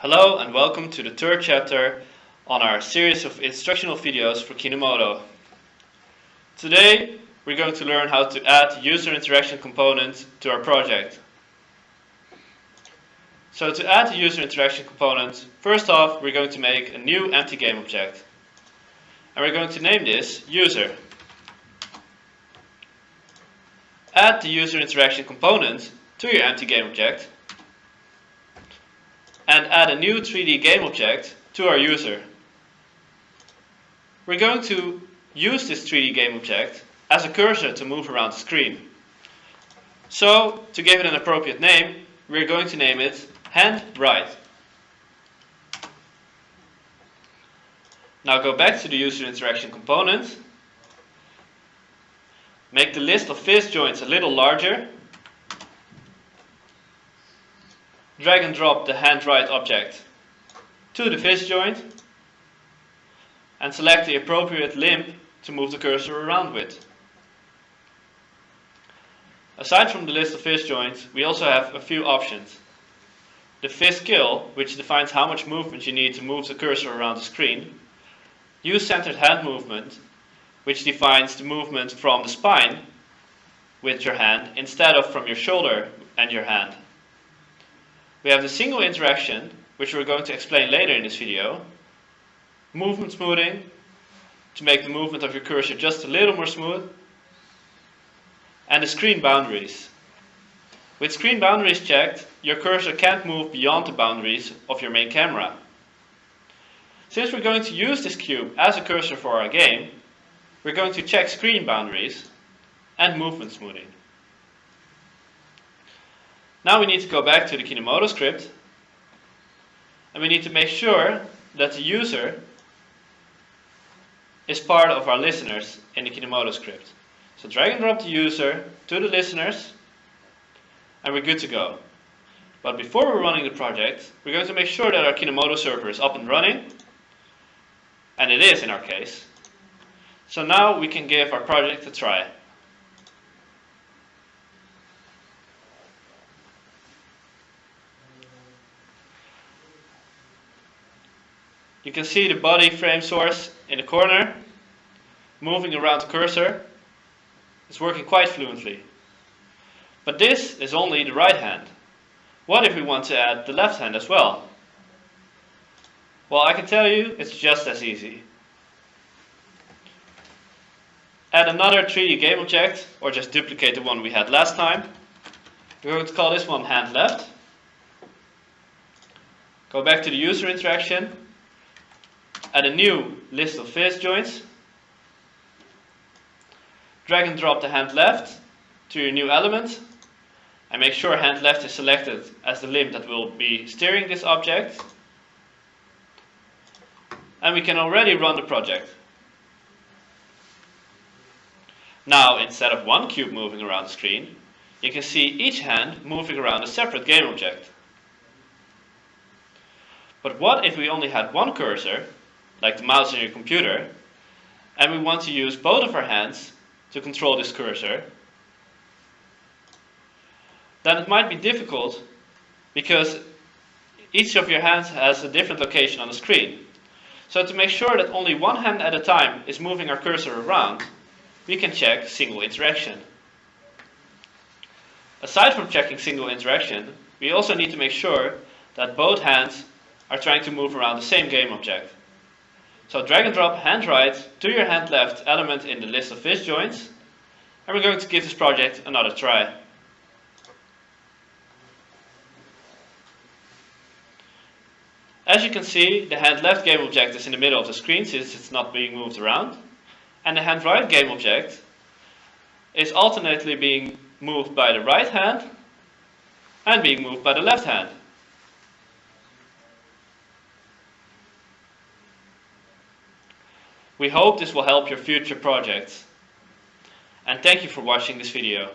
Hello and welcome to the third chapter on our series of instructional videos for Kinemoto. Today we're going to learn how to add user interaction components to our project. So to add the user interaction component, first off we're going to make a new empty game object. And we're going to name this user. Add the user interaction component to your empty game object and add a new 3D game object to our user. We're going to use this 3D game object as a cursor to move around the screen. So, to give it an appropriate name, we're going to name it hand right. Now go back to the user interaction component. Make the list of fist joints a little larger. Drag and drop the hand right object to the fist joint and select the appropriate limb to move the cursor around with. Aside from the list of fist joints, we also have a few options. The fist kill, which defines how much movement you need to move the cursor around the screen. Use centered hand movement, which defines the movement from the spine with your hand instead of from your shoulder and your hand. We have the single interaction, which we're going to explain later in this video. Movement smoothing, to make the movement of your cursor just a little more smooth. And the screen boundaries. With screen boundaries checked, your cursor can't move beyond the boundaries of your main camera. Since we're going to use this cube as a cursor for our game, we're going to check screen boundaries and movement smoothing. Now we need to go back to the Kinemoto script and we need to make sure that the user is part of our listeners in the Kinemoto script. So drag and drop the user to the listeners and we're good to go. But before we're running the project, we're going to make sure that our Kinemoto server is up and running, and it is in our case. So now we can give our project a try. You can see the body frame source in the corner, moving around the cursor. It's working quite fluently. But this is only the right hand. What if we want to add the left hand as well? Well, I can tell you, it's just as easy. Add another 3D game object, or just duplicate the one we had last time. We're going to call this one hand left. Go back to the user interaction. Add a new list of fist joints. Drag and drop the hand left to your new element. And make sure hand left is selected as the limb that will be steering this object. And we can already run the project. Now, instead of one cube moving around the screen, you can see each hand moving around a separate game object. But what if we only had one cursor, like the mouse in your computer, and we want to use both of our hands to control this cursor? Then it might be difficult because each of your hands has a different location on the screen. So to make sure that only one hand at a time is moving our cursor around, we can check single interaction. Aside from checking single interaction, we also need to make sure that both hands are trying to move around the same game object. So drag and drop hand right to your hand left element in the list of fist joints, and we're going to give this project another try. As you can see, the hand left game object is in the middle of the screen since it's not being moved around, and the hand right game object is alternately being moved by the right hand and being moved by the left hand. We hope this will help your future projects. And thank you for watching this video.